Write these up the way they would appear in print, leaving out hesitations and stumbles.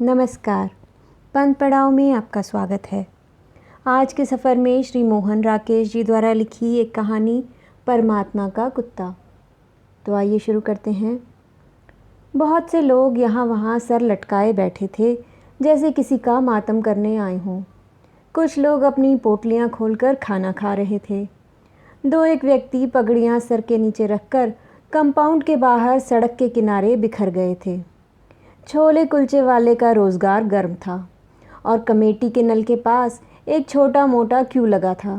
नमस्कार। पंथ पड़ाव में आपका स्वागत है। आज के सफ़र में श्री मोहन राकेश जी द्वारा लिखी एक कहानी परमात्मा का कुत्ता। तो आइए शुरू करते हैं। बहुत से लोग यहाँ वहाँ सर लटकाए बैठे थे, जैसे किसी का मातम करने आए हों। कुछ लोग अपनी पोटलियाँ खोलकर खाना खा रहे थे। दो एक व्यक्ति पगड़ियाँ सर के नीचे रखकर कंपाउंड के बाहर सड़क के किनारे बिखर गए थे। छोले कुलचे वाले का रोज़गार गर्म था और कमेटी के नल के पास एक छोटा मोटा क्यू लगा था।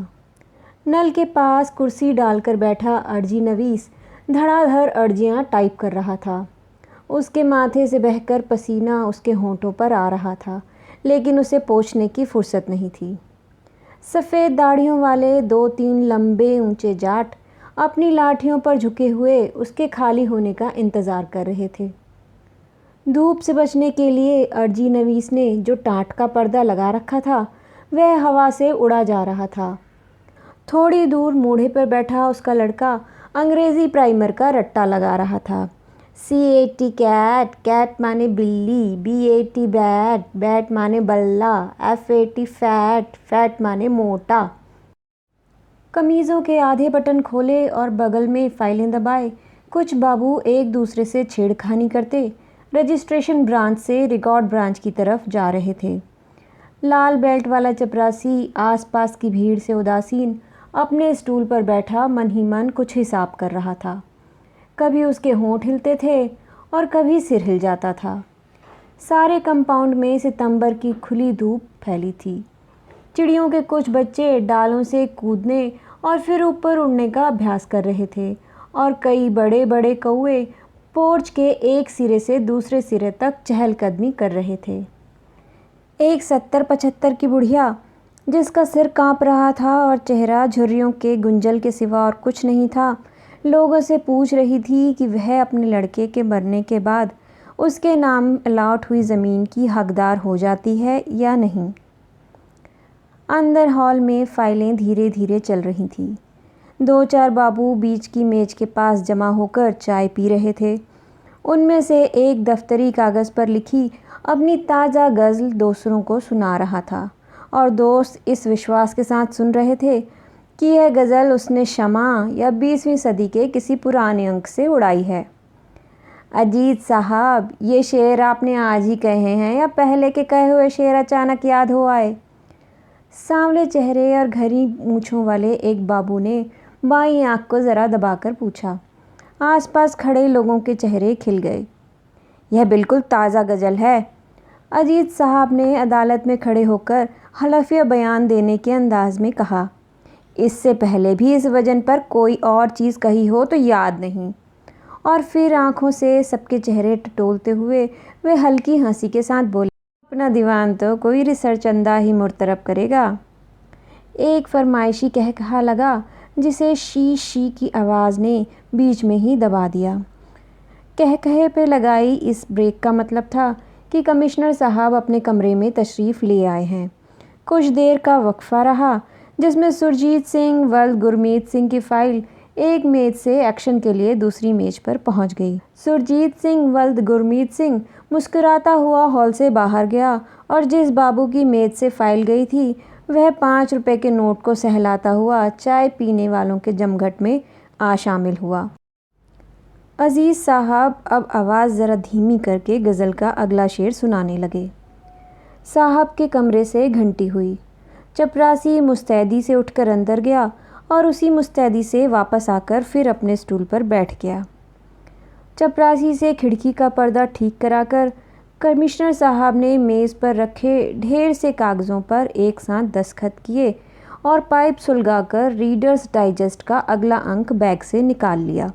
नल के पास कुर्सी डालकर बैठा अर्जी नवीस धड़ाधड़ अर्जियाँ टाइप कर रहा था। उसके माथे से बहकर पसीना उसके होंठों पर आ रहा था, लेकिन उसे पोंछने की फुर्सत नहीं थी। सफ़ेद दाढ़ियों वाले 2-3 लंबे ऊंचे जाट अपनी लाठियों पर झुके हुए उसके खाली होने का इंतज़ार कर रहे थे। धूप से बचने के लिए अर्जी नवीस ने जो टाट का पर्दा लगा रखा था वह हवा से उड़ा जा रहा था। थोड़ी दूर मूढ़े पर बैठा उसका लड़का अंग्रेज़ी प्राइमर का रट्टा लगा रहा था। CAT कैट, कैट माने बिल्ली, BAT बैट, बैट माने बल्ला, FAT फैट, फैट माने मोटा। कमीज़ों के आधे बटन खोले और बगल में फाइलें दबाए कुछ बाबू एक दूसरे से छेड़खानी करते रजिस्ट्रेशन ब्रांच से रिकॉर्ड ब्रांच की तरफ जा रहे थे। लाल बेल्ट वाला चपरासी आसपास की भीड़ से उदासीन अपने स्टूल पर बैठा मन ही मन कुछ हिसाब कर रहा था। कभी उसके होंठ हिलते थे और कभी सिर हिल जाता था। सारे कंपाउंड में सितंबर की खुली धूप फैली थी। चिड़ियों के कुछ बच्चे डालों से कूदने और फिर ऊपर उड़ने का अभ्यास कर रहे थे और कई बड़े बड़े कौवे पोर्च के एक सिरे से दूसरे सिरे तक चहलकदमी कर रहे थे। एक 70-75 की बुढ़िया, जिसका सिर कांप रहा था और चेहरा झुर्रियों के गुंजल के सिवा और कुछ नहीं था, लोगों से पूछ रही थी कि वह अपने लड़के के मरने के बाद उसके नाम अलॉट हुई ज़मीन की हकदार हो जाती है या नहीं। अंदर हॉल में फाइलें धीरे धीरे चल रही थीं। 2-4 बाबू बीच की मेज के पास जमा होकर चाय पी रहे थे। उनमें से एक दफ्तरी कागज़ पर लिखी अपनी ताज़ा गज़ल दूसरों को सुना रहा था और दोस्त इस विश्वास के साथ सुन रहे थे कि यह गज़ल उसने शमा या 20वीं सदी के किसी पुराने अंक से उड़ाई है। अजीत साहब, ये शेर आपने आज ही कहे हैं या पहले के कहे हुए शेर अचानक याद हो आए? सांवले चेहरे और घनी मूँछों वाले एक बाबू ने बाईं आँख को ज़रा दबाकर पूछा। आसपास खड़े लोगों के चेहरे खिल गए। यह बिल्कुल ताज़ा गज़ल है, अजीत साहब ने अदालत में खड़े होकर हलफिया बयान देने के अंदाज में कहा। इससे पहले भी इस वजन पर कोई और चीज़ कही हो तो याद नहीं। और फिर आंखों से सबके चेहरे टटोलते हुए वे हल्की हंसी के साथ बोले, अपना दीवान तो कोई रिसर्च चंदा ही मुर्तरब करेगा। एक फरमाइशी कह कहा लगा, जिसे शी की आवाज़ ने बीच में ही दबा दिया। कह कहे पे लगाई इस ब्रेक का मतलब था कि कमिश्नर साहब अपने कमरे में तशरीफ़ ले आए हैं। कुछ देर का वक्फा रहा, जिसमें सुरजीत सिंह वल्द गुरमीत सिंह की फ़ाइल एक मेज़ से एक्शन के लिए दूसरी मेज़ पर पहुंच गई। सुरजीत सिंह वल्द गुरमीत सिंह मुस्कुराता हुआ हॉल से बाहर गया और जिस बाबू की मेज़ से फ़ाइल गई थी वह 5 रुपए के नोट को सहलाता हुआ चाय पीने वालों के जमघट में आ शामिल हुआ। अजीज़ साहब अब आवाज़ ज़रा धीमी करके गज़ल का अगला शेर सुनाने लगे। साहब के कमरे से घंटी हुई। चपरासी मुस्तैदी से उठकर अंदर गया और उसी मुस्तैदी से वापस आकर फिर अपने स्टूल पर बैठ गया। चपरासी से खिड़की का पर्दा ठीक कराकर कमिश्नर साहब ने मेज़ पर रखे ढेर से कागज़ों पर एक साथ दस्तखत किए और पाइप सुलगाकर रीडर्स डाइजेस्ट का अगला अंक बैग से निकाल लिया।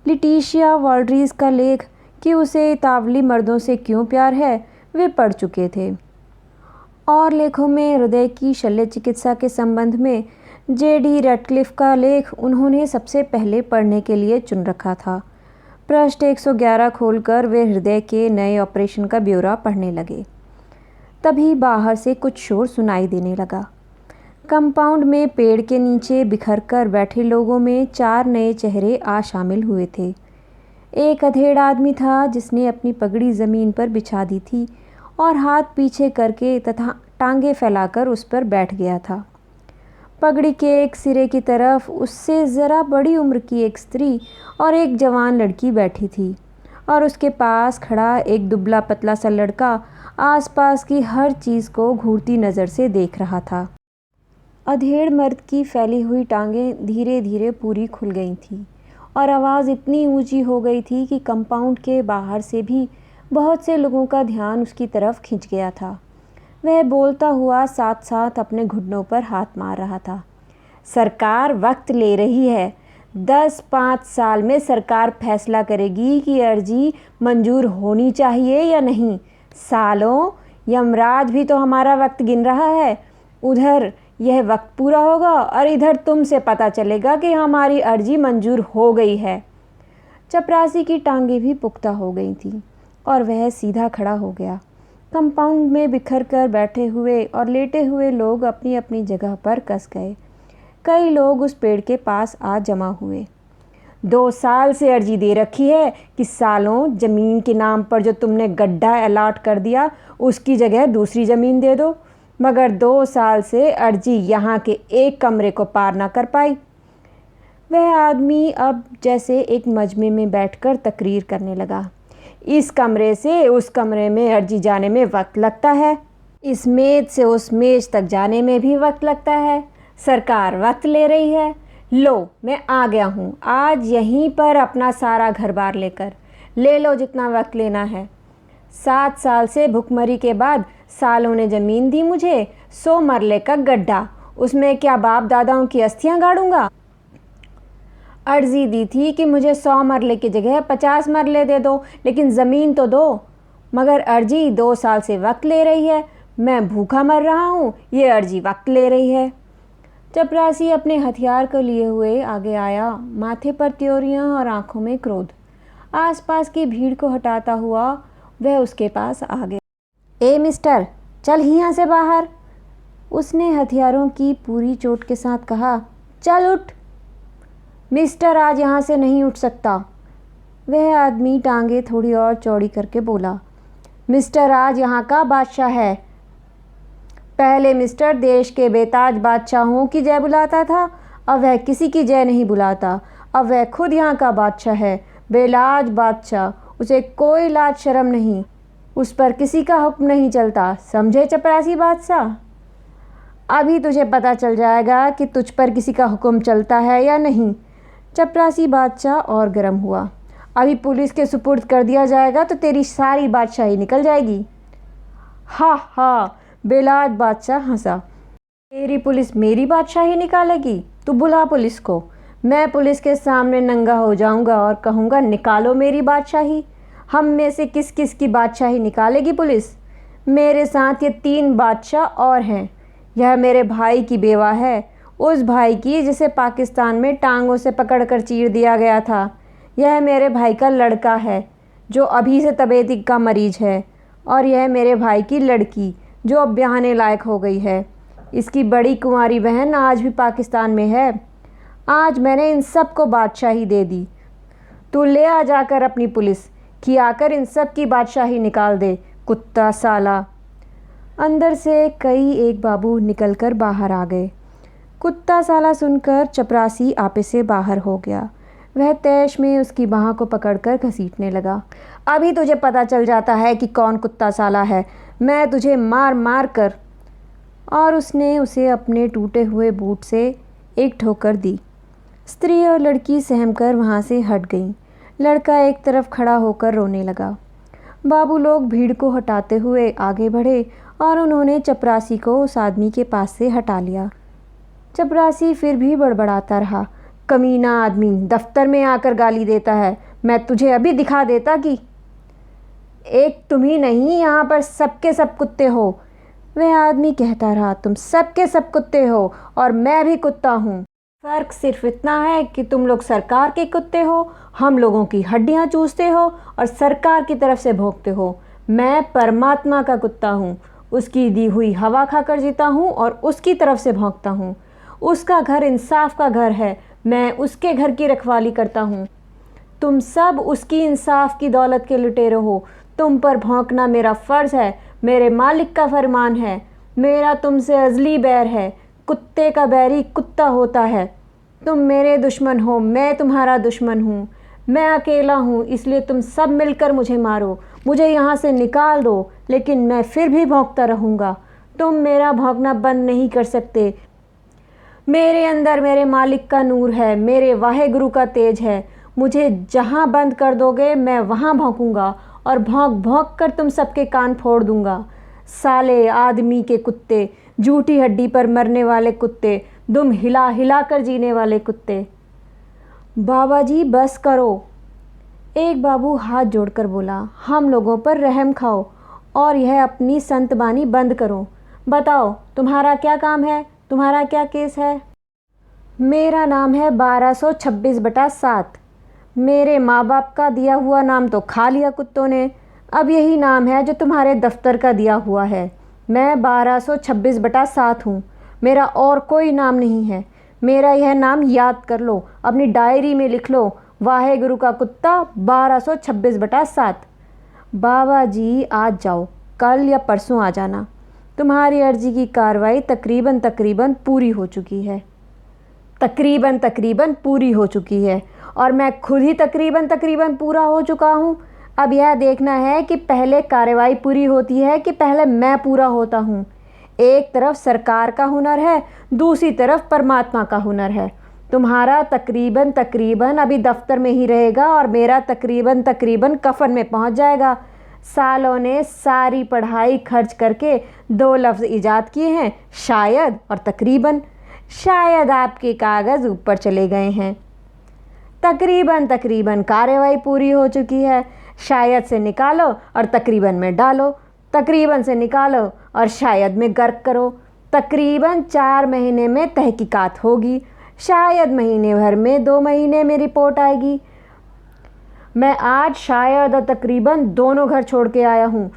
लिटिशिया वॉल्ड्रीज का लेख कि उसे इतावली मर्दों से क्यों प्यार है वे पढ़ चुके थे और लेखों में हृदय की शल्य चिकित्सा के संबंध में JD रैटक्लिफ का लेख उन्होंने सबसे पहले पढ़ने के लिए चुन रखा था। पृष्ठ 111 खोलकर वे हृदय के नए ऑपरेशन का ब्यौरा पढ़ने लगे। तभी बाहर से कुछ शोर सुनाई देने लगा। कंपाउंड में पेड़ के नीचे बिखर कर बैठे लोगों में 4 नए चेहरे आ शामिल हुए थे। एक अधेड़ आदमी था जिसने अपनी पगड़ी ज़मीन पर बिछा दी थी और हाथ पीछे करके तथा टांगे फैलाकर उस पर बैठ गया था। पगड़ी के एक सिरे की तरफ उससे ज़रा बड़ी उम्र की एक स्त्री और एक जवान लड़की बैठी थी और उसके पास खड़ा एक दुबला पतला सा लड़का आसपास की हर चीज़ को घूरती नज़र से देख रहा था। अधेड़ मर्द की फैली हुई टांगें धीरे धीरे पूरी खुल गई थीं और आवाज़ इतनी ऊंची हो गई थी कि कंपाउंड के बाहर से भी बहुत से लोगों का ध्यान उसकी तरफ खिंच गया था। वह बोलता हुआ साथ साथ अपने घुटनों पर हाथ मार रहा था। सरकार वक्त ले रही है। 10-5 साल में सरकार फैसला करेगी कि अर्जी मंजूर होनी चाहिए या नहीं। सालों, यमराज भी तो हमारा वक्त गिन रहा है। उधर यह वक्त पूरा होगा और इधर तुमसे पता चलेगा कि हमारी अर्जी मंजूर हो गई है। चपरासी की टांगें भी पुख्ता हो गई थीं और वह सीधा खड़ा हो गया। कंपाउंड में बिखर कर बैठे हुए और लेटे हुए लोग अपनी अपनी जगह पर कस गए। कई लोग उस पेड़ के पास आ जमा हुए। 2 साल से अर्जी दे रखी है कि सालों, ज़मीन के नाम पर जो तुमने गड्ढा अलॉट कर दिया उसकी जगह दूसरी ज़मीन दे दो, मगर 2 साल से अर्जी यहाँ के एक कमरे को पार ना कर पाई। वह आदमी अब जैसे एक मजमे में बैठकर तकरीर करने लगा। इस कमरे से उस कमरे में अर्जी जाने में वक्त लगता है, इस मेज से उस मेज तक जाने में भी वक्त लगता है। सरकार वक्त ले रही है। लो, मैं आ गया हूँ आज यहीं पर अपना सारा घर बार लेकर। ले लो जितना वक्त लेना है। 7 साल से भुखमरी के बाद सालों ने ज़मीन दी मुझे, 100 मरले का गड्ढा, उसमें क्या बाप दादाओं की अस्थियां गाड़ूंगा। अर्जी दी थी कि मुझे 100 मरले की जगह 50 मरले दे दो, लेकिन ज़मीन तो दो, मगर अर्जी 2 साल से वक्त ले रही है। मैं भूखा मर रहा हूँ, ये अर्जी वक्त ले रही है। चपरासी अपने हथियार को लिए हुए आगे आया, माथे पर त्योरियां और आंखों में क्रोध। आसपास की भीड़ को हटाता हुआ वह उसके पास आ गया। ए मिस्टर, चल यहाँ से बाहर, उसने हथियारों की पूरी चोट के साथ कहा। चल उठ। मिस्टर आज यहाँ से नहीं उठ सकता। वह आदमी टांगे थोड़ी और चौड़ी करके बोला। मिस्टर आज यहाँ का बादशाह है। पहले मिस्टर देश के बेताज बादशाहों की जय बुलाता था, अब वह किसी की जय नहीं बुलाता। अब वह खुद यहाँ का बादशाह है, बेलाज बादशाह। उसे कोई लाज शर्म नहीं, उस पर किसी का हुक्म नहीं चलता। समझे चपरासी बादशाह? अभी तुझे पता चल जाएगा कि तुझ पर किसी का हुक्म चलता है या नहीं। चपरासी बादशाह और गर्म हुआ। अभी पुलिस के सुपुर्द कर दिया जाएगा तो तेरी सारी बादशाही निकल जाएगी। हा हा, बेलाज बादशाह हंसा। तेरी पुलिस मेरी बादशाही निकालेगी? तू बुला पुलिस को। मैं पुलिस के सामने नंगा हो जाऊंगा और कहूँगा निकालो मेरी बादशाही। हम में से किस किस की बादशाही निकालेगी पुलिस? मेरे साथ ये 3 बादशाह और हैं। यह मेरे भाई की बेवा है, उस भाई की जिसे पाकिस्तान में टांगों से पकड़कर चीर दिया गया था। यह मेरे भाई का लड़का है जो अभी से तबीयत का मरीज है, और यह मेरे भाई की लड़की जो अब ब्याहने लायक हो गई है। इसकी बड़ी कुंवारी बहन आज भी पाकिस्तान में है। आज मैंने इन सब को बादशाही दे दी। तू ले आ जाकर अपनी पुलिस कि आकर इन सब की बादशाही निकाल दे, कुत्ता साला। अंदर से कई एक बाबू निकलकर बाहर आ गए। कुत्ता साला सुनकर चपरासी आपे से बाहर हो गया। वह तैश में उसकी बाह को पकड़कर घसीटने लगा। अभी तुझे पता चल जाता है कि कौन कुत्ता साला है, मैं तुझे मार मार कर। और उसने उसे अपने टूटे हुए बूट से एक ठोकर दी। स्त्री और लड़की सहमकर वहाँ से हट गईं। लड़का एक तरफ खड़ा होकर रोने लगा। बाबू लोग भीड़ को हटाते हुए आगे बढ़े और उन्होंने चपरासी को उस आदमी के पास से हटा लिया। चपरासी फिर भी बड़बड़ाता रहा। कमीना आदमी, दफ्तर में आकर गाली देता है। मैं तुझे अभी दिखा देता कि एक तुम ही नहीं, यहाँ पर सबके सब कुत्ते हो। वह आदमी कहता रहा। तुम सबके सब कुत्ते हो और मैं भी कुत्ता हूँ। फ़र्क सिर्फ इतना है कि तुम लोग सरकार के कुत्ते हो, हम लोगों की हड्डियाँ चूसते हो और सरकार की तरफ से भौंकते हो। मैं परमात्मा का कुत्ता हूँ, उसकी दी हुई हवा खाकर जीता हूँ और उसकी तरफ से भौंकता हूँ। उसका घर इंसाफ का घर है, मैं उसके घर की रखवाली करता हूँ। तुम सब उसकी इंसाफ की दौलत के लुटेरे हो। तुम पर भौंकना मेरा फ़र्ज़ है, मेरे मालिक का फरमान है। मेरा तुमसे अज़ली बैर है। कुत्ते का बैरी कुत्ता होता है। तुम मेरे दुश्मन हो, मैं तुम्हारा दुश्मन हूँ। मैं अकेला हूँ, इसलिए तुम सब मिलकर मुझे मारो, मुझे यहाँ से निकाल दो, लेकिन मैं फिर भी भौंकता रहूँगा। तुम मेरा भौंकना बंद नहीं कर सकते। मेरे अंदर मेरे मालिक का नूर है, मेरे वाहेगुरु का तेज है। मुझे जहाँ बंद कर दोगे मैं वहाँ भौंकूँगा और भौंक भौंक कर तुम सबके कान फोड़ दूँगा। साले आदमी के कुत्ते, झूठी हड्डी पर मरने वाले कुत्ते, दुम हिला हिला कर जीने वाले कुत्ते। बाबा जी बस करो, एक बाबू हाथ जोड़कर बोला। हम लोगों पर रहम खाओ और यह अपनी संतबानी बंद करो। बताओ तुम्हारा क्या काम है, तुम्हारा क्या केस है? मेरा नाम है 1226/7। मेरे माँ बाप का दिया हुआ नाम तो खा लिया कुत्तों ने, अब यही नाम है जो तुम्हारे दफ्तर का दिया हुआ है। मैं 1226/7 हूँ, मेरा और कोई नाम नहीं है। मेरा यह नाम याद कर लो, अपनी डायरी में लिख लो, वाहेगुरु का कुत्ता 1226/7। बाबा जी आज जाओ, कल या परसों आ जाना। तुम्हारी अर्जी की कार्रवाई तकरीबन पूरी हो चुकी है। तकरीबन पूरी हो चुकी है और मैं खुद ही तकरीबन पूरा हो चुका हूँ। अब यह देखना है कि पहले कार्रवाई पूरी होती है कि पहले मैं पूरा होता हूँ। एक तरफ सरकार का हुनर है, दूसरी तरफ परमात्मा का हुनर है। तुम्हारा तकरीबन अभी दफ्तर में ही रहेगा और मेरा तकरीबन कफन में पहुंच जाएगा। सालों ने सारी पढ़ाई खर्च करके 2 लफ्ज़ ईजाद किए हैं, शायद और तकरीबन। शायद आपके कागज़ ऊपर चले गए हैं। तकरीबन कार्रवाई पूरी हो चुकी है। शायद से निकालो और तकरीबन में डालो, तकरीबन से निकालो और शायद में गर्क करो। तकरीबन 4 महीने में तहकीकात होगी, शायद महीने भर में 2 महीने में रिपोर्ट आएगी। मैं आज शायद और तकरीबन दोनों घर छोड़ के आया हूँ।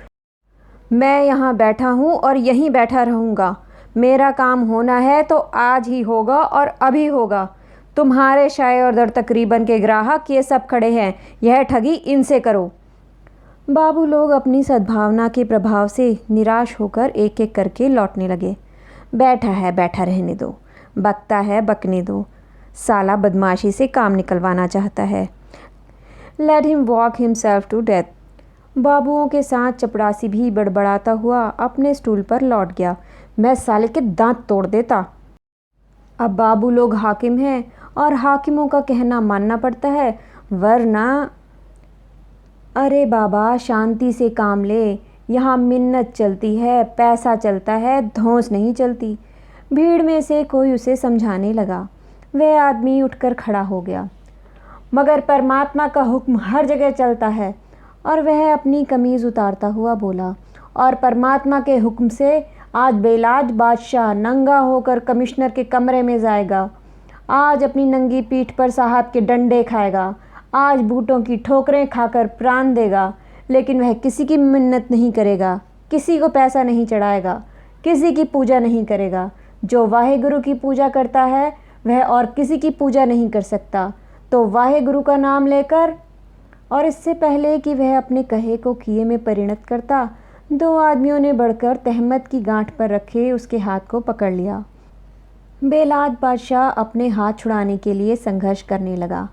मैं यहाँ बैठा हूँ और यहीं बैठा रहूँगा। मेरा काम होना है तो आज ही होगा और अभी होगा। तुम्हारे शायद और तकरीबन के ग्राहक ये सब खड़े हैं, यह ठगी इनसे करो। बाबू लोग अपनी सद्भावना के प्रभाव से निराश होकर एक एक करके लौटने लगे। बैठा है बैठा रहने दो, बकता है बकने दो, साला बदमाशी से काम निकलवाना चाहता है। Let him walk himself to death. बाबुओं के साथ चपड़ासी भी बड़बड़ाता हुआ अपने स्टूल पर लौट गया। मैं साले के दांत तोड़ देता। अब बाबू लोग हाकिम हैं और हाकिमों का कहना मानना पड़ता है, वरना। अरे बाबा शांति से काम ले, यहाँ मिन्नत चलती है, पैसा चलता है, धौंस नहीं चलती। भीड़ में से कोई उसे समझाने लगा। वह आदमी उठकर खड़ा हो गया। मगर परमात्मा का हुक्म हर जगह चलता है। और वह अपनी कमीज़ उतारता हुआ बोला, और परमात्मा के हुक्म से आज बेलाज बादशाह नंगा होकर कमिश्नर के कमरे में जाएगा। आज अपनी नंगी पीठ पर साहब के डंडे खाएगा। आज बूटों की ठोकरें खाकर प्राण देगा, लेकिन वह किसी की मिन्नत नहीं करेगा, किसी को पैसा नहीं चढ़ाएगा, किसी की पूजा नहीं करेगा। जो वाहेगुरु की पूजा करता है वह और किसी की पूजा नहीं कर सकता। तो वाहेगुरु का नाम लेकर, और इससे पहले कि वह अपने कहे को किए में परिणत करता, 2 आदमियों ने बढ़कर तहमत की गांठ पर रखे उसके हाथ को पकड़ लिया। बेलाज बादशाह अपने हाथ छुड़ाने के लिए संघर्ष करने लगा।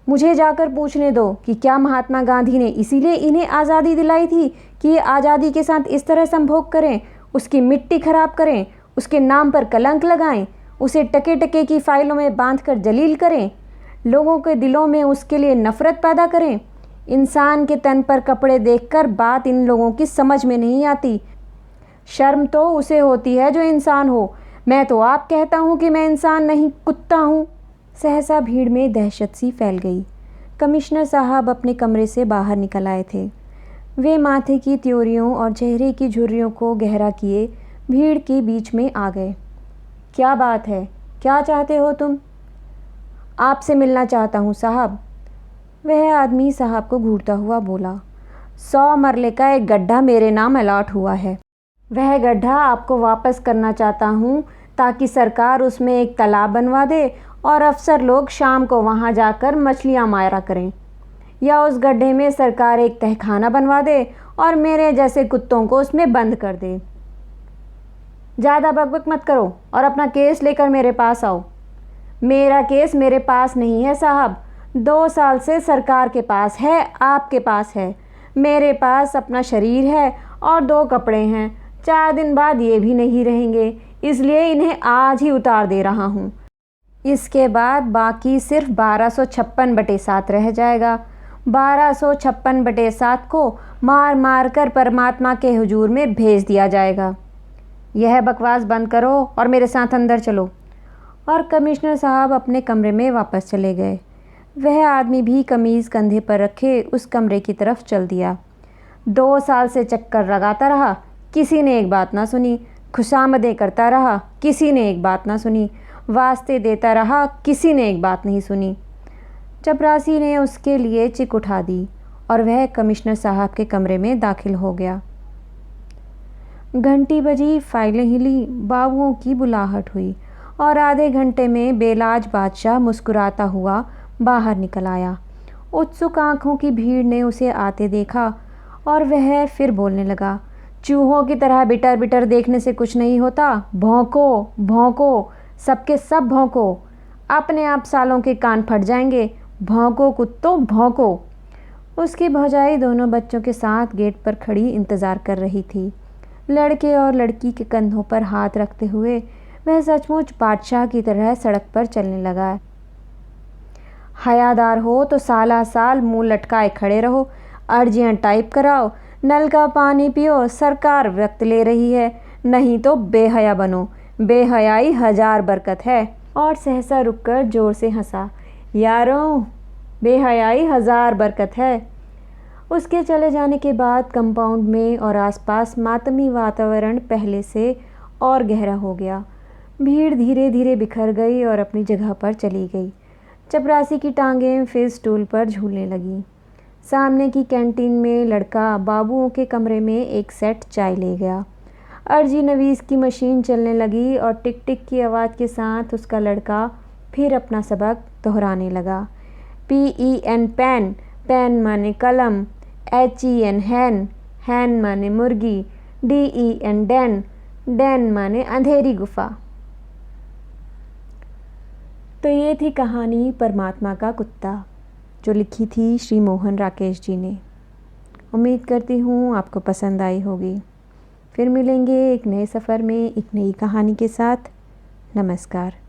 मुझे जाकर पूछने दो कि क्या महात्मा गांधी ने इसीलिए इन्हें आज़ादी दिलाई थी कि ये आज़ादी के साथ इस तरह संभोग करें, उसकी मिट्टी खराब करें, उसके नाम पर कलंक लगाएं, उसे टके टके की फाइलों में बांधकर जलील करें, लोगों के दिलों में उसके लिए नफ़रत पैदा करें। इंसान के तन पर कपड़े देखकर बात इन लोगों की समझ में नहीं आती। शर्म तो उसे होती है जो इंसान हो। मैं तो आप कहता हूँ कि मैं इंसान नहीं, कुत्ता हूँ। सहसा भीड़ में दहशत सी फैल गई। कमिश्नर साहब अपने कमरे से बाहर निकल आए थे। वे माथे की त्योरियों और चेहरे की झुर्रियों को गहरा किए भीड़ के बीच में आ गए। क्या बात है, क्या चाहते हो तुम? आपसे मिलना चाहता हूँ साहब। वह आदमी साहब को घूरता हुआ बोला। 100 मरले का एक गड्ढा मेरे नाम अलॉट हुआ है। वह गड्ढा आपको वापस करना चाहता हूँ ताकि सरकार उसमें एक तालाब बनवा दे और अफसर लोग शाम को वहाँ जाकर मछलियाँ मारा करें। या उस गड्ढे में सरकार एक तहखाना बनवा दे और मेरे जैसे कुत्तों को उसमें बंद कर दे। ज़्यादा बकबक मत करो और अपना केस लेकर मेरे पास आओ। मेरा केस मेरे पास नहीं है साहब, 2 साल से सरकार के पास है, आपके पास है। मेरे पास अपना शरीर है और 2 कपड़े हैं। 4 दिन बाद ये भी नहीं रहेंगे, इसलिए इन्हें आज ही उतार दे रहा हूँ। इसके बाद बाकी सिर्फ 1256/7 रह जाएगा। 1256/7 को मार मार कर परमात्मा के हुजूर में भेज दिया जाएगा। यह बकवास बंद करो और मेरे साथ अंदर चलो। और कमिश्नर साहब अपने कमरे में वापस चले गए। वह आदमी भी कमीज़ कंधे पर रखे उस कमरे की तरफ चल दिया। 2 साल से चक्कर लगाता रहा, किसी ने एक बात ना सुनी। खुशामदें करता रहा, किसी ने एक बात ना सुनी। वास्ते देता रहा, किसी ने एक बात नहीं सुनी। चपरासी ने उसके लिए चिक उठा दी और वह कमिश्नर साहब के कमरे में दाखिल हो गया। घंटी बजी, फाइलें हिली, बाबुओं की बुलाहट हुई और आधे घंटे में बेलाज बादशाह मुस्कुराता हुआ बाहर निकल आया। उत्सुक आँखों की भीड़ ने उसे आते देखा और वह फिर बोलने लगा, चूहों की तरह बिटर बिटर देखने से कुछ नहीं होता। भौंको भौंको, सबके सब भौंको, अपने आप सालों के कान फट जाएंगे। भौंको कुत्तों भौंको। उसकी भौजाई दोनों बच्चों के साथ गेट पर खड़ी इंतज़ार कर रही थी। लड़के और लड़की के कंधों पर हाथ रखते हुए वह सचमुच बादशाह की तरह सड़क पर चलने लगा। हयादार हो तो साला साल मुंह लटकाए खड़े रहो, अर्जियां टाइप कराओ, नल का पानी पियो, सरकार वक्त ले रही है, नहीं तो बेहया बनो, बेहयाई 1000 बरकत है। और सहसा रुककर जोर से हंसा, यारों बेहयाई 1000 बरकत है। उसके चले जाने के बाद कंपाउंड में और आसपास मातमी वातावरण पहले से और गहरा हो गया। भीड़ धीरे धीरे बिखर गई और अपनी जगह पर चली गई। चपरासी की टांगें फिर स्टूल पर झूलने लगीं। सामने की कैंटीन में लड़का बाबुओं के कमरे में एक सेट चाय ले गया। अर्जी नवीस की मशीन चलने लगी और टिक टिक की आवाज़ के साथ उसका लड़का फिर अपना सबक दोहराने लगा। PEN पैन, पैन माने कलम, HEN हैन, हैन माने मुर्गी, DEN डैन, डैन माने अंधेरी गुफा। तो ये थी कहानी परमात्मा का कुत्ता, जो लिखी थी श्री मोहन राकेश जी ने। उम्मीद करती हूँ आपको पसंद आई होगी। फिर मिलेंगे एक नए सफ़र में एक नई कहानी के साथ। नमस्कार।